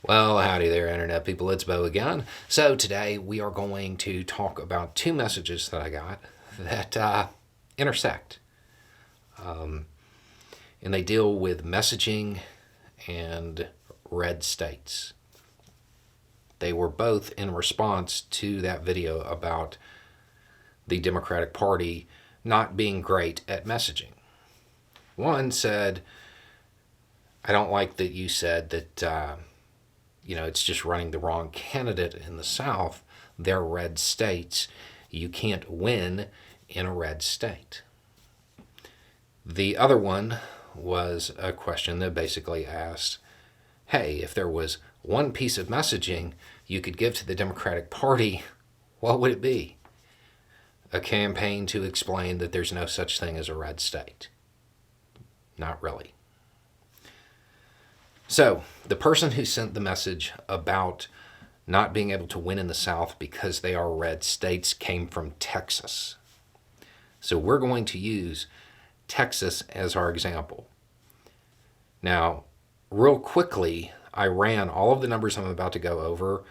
Well, howdy there, Internet people. It's Bo again. So, today we are going to talk about two messages that I got that intersect. And they deal with messaging and red states. They were both in response to that video about the Democratic Party not being great at messaging. One said, I don't like that you said that. It's just running the wrong candidate in the South. They're red states. You can't win in a red state. The other one was a question that basically asked, hey, if there was one piece of messaging you could give to the Democratic Party, what would it be? A campaign to explain that there's no such thing as a red state. Not really. So, the person who sent the message about not being able to win in the South because they are red states came from Texas. So, we're going to use Texas as our example. Now, real quickly, I ran all of the numbers I'm about to go over.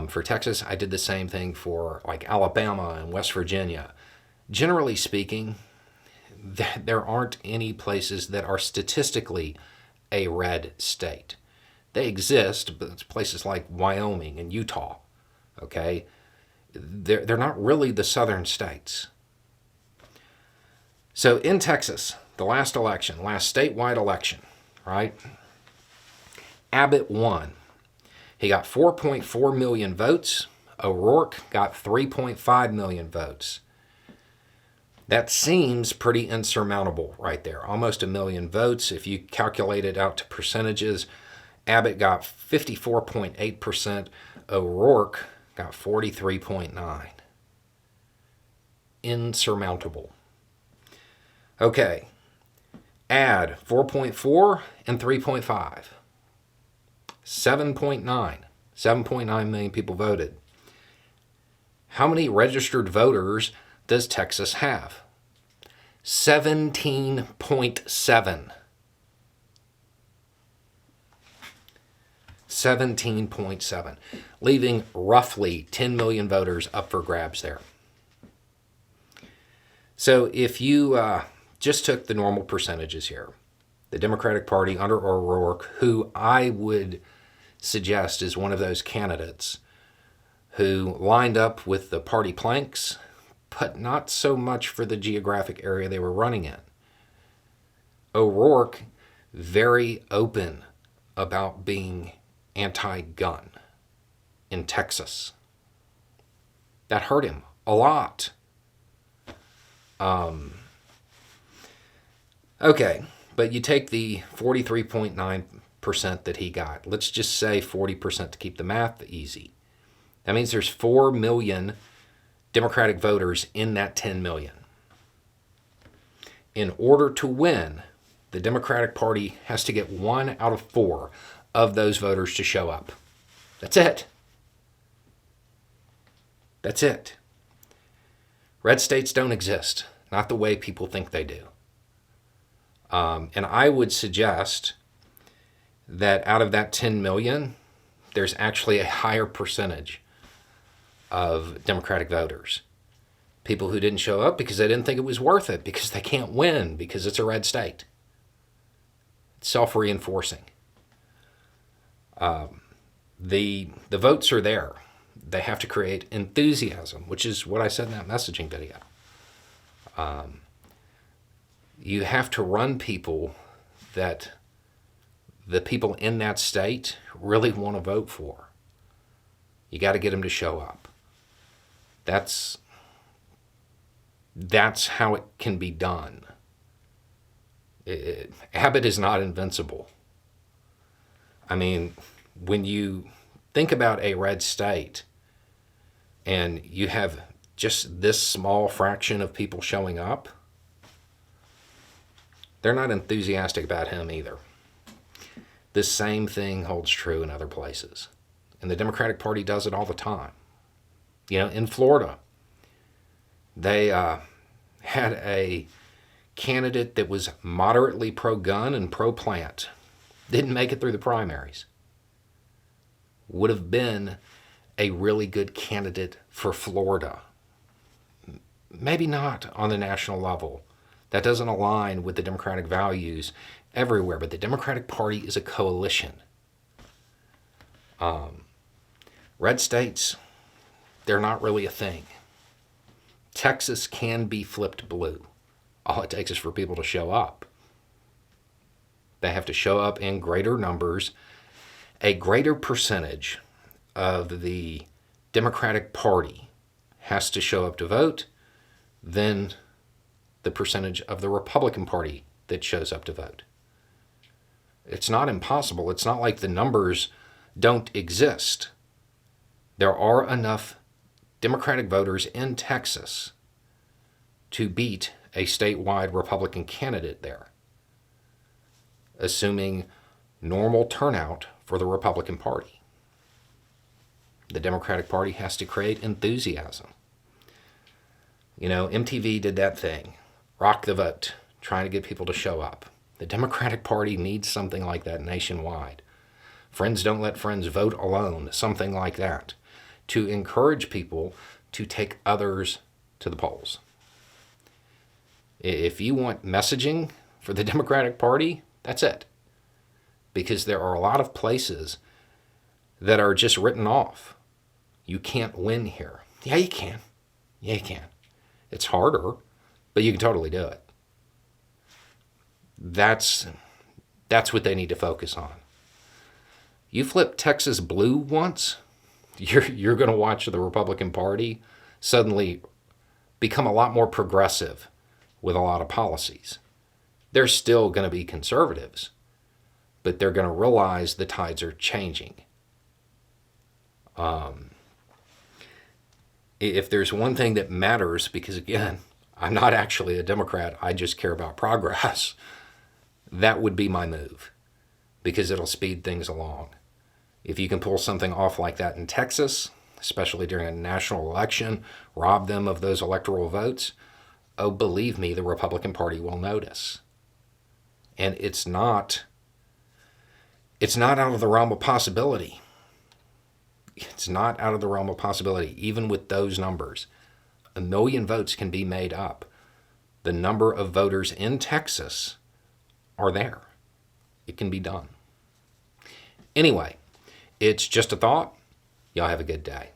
For Texas, I did the same thing for like Alabama and West Virginia. Generally speaking, there aren't any places that are statistically a red state. They exist, but it's places like Wyoming and Utah. Okay, they're not really the southern states. So in Texas, the last statewide election, right? Abbott won. He got 4.4 million votes. O'Rourke got 3.5 million votes. That seems pretty insurmountable right there. Almost a million votes. If you calculate it out to percentages, Abbott got 54.8%. O'Rourke got 43.9%. Insurmountable. Okay. Add 4.4 and 3.5. 7.9. 7.9 million people voted. How many registered voters does Texas have? 17.7. 17.7, leaving roughly 10 million voters up for grabs there. So if you just took the normal percentages here, the Democratic Party under O'Rourke, who I would suggest is one of those candidates who lined up with the party planks, but not so much for the geographic area they were running in. O'Rourke, very open about being anti-gun in Texas. That hurt him a lot. Okay, but you take the 43.9% that he got. Let's just say 40% to keep the math easy. That means there's 4 million Democratic voters in that 10 million. In order to win, the Democratic Party has to get 1 out of 4 of those voters to show up. That's it. That's it. Red states don't exist, not the way people think they do. And I would suggest that out of that 10 million, there's actually a higher percentage of Democratic voters. People who didn't show up because they didn't think it was worth it, because they can't win, because it's a red state. It's self-reinforcing. The votes are there. They have to create enthusiasm, which is what I said in that messaging video. You have to run people that the people in that state really want to vote for. You got to get them to show up. That's how it can be done. Abbott is not invincible. I mean, when you think about a red state and you have just this small fraction of people showing up, they're not enthusiastic about him either. The same thing holds true in other places. And the Democratic Party does it all the time. In Florida, they had a candidate that was moderately pro-gun and pro-plant. Didn't make it through the primaries. would have been a really good candidate for Florida. Maybe not on the national level. That doesn't align with the Democratic values everywhere, but the Democratic Party is a coalition. Red states, they're not really a thing. Texas can be flipped blue. All it takes is for people to show up. They have to show up in greater numbers. A greater percentage of the Democratic Party has to show up to vote than the percentage of the Republican Party that shows up to vote. It's not impossible. It's not like the numbers don't exist. There are enough Democratic voters in Texas to beat a statewide Republican candidate there, assuming normal turnout for the Republican Party. The Democratic Party has to create enthusiasm. You know, MTV did that thing, Rock the Vote, trying to get people to show up. The Democratic Party needs something like that nationwide. Friends Don't Let Friends Vote Alone, something like that, to encourage people to take others to the polls. If you want messaging for the Democratic Party, that's it. Because there are a lot of places that are just written off. You can't win here. Yeah, you can. Yeah, you can. It's harder, but you can totally do it. That's what they need to focus on. You flip Texas blue once, you're going to watch the Republican Party suddenly become a lot more progressive with a lot of policies. They're still going to be conservatives, but they're going to realize the tides are changing. If there's one thing that matters, because again, I'm not actually a Democrat, I just care about progress, that would be my move, because it'll speed things along. If you can pull something off like that in Texas, especially during a national election, rob them of those electoral votes, oh, believe me, the Republican Party will notice. And it's not out of the realm of possibility. It's not out of the realm of possibility, even with those numbers. 1 million votes can be made up. The number of voters in Texas are there. It can be done. Anyway, it's just a thought. Y'all have a good day.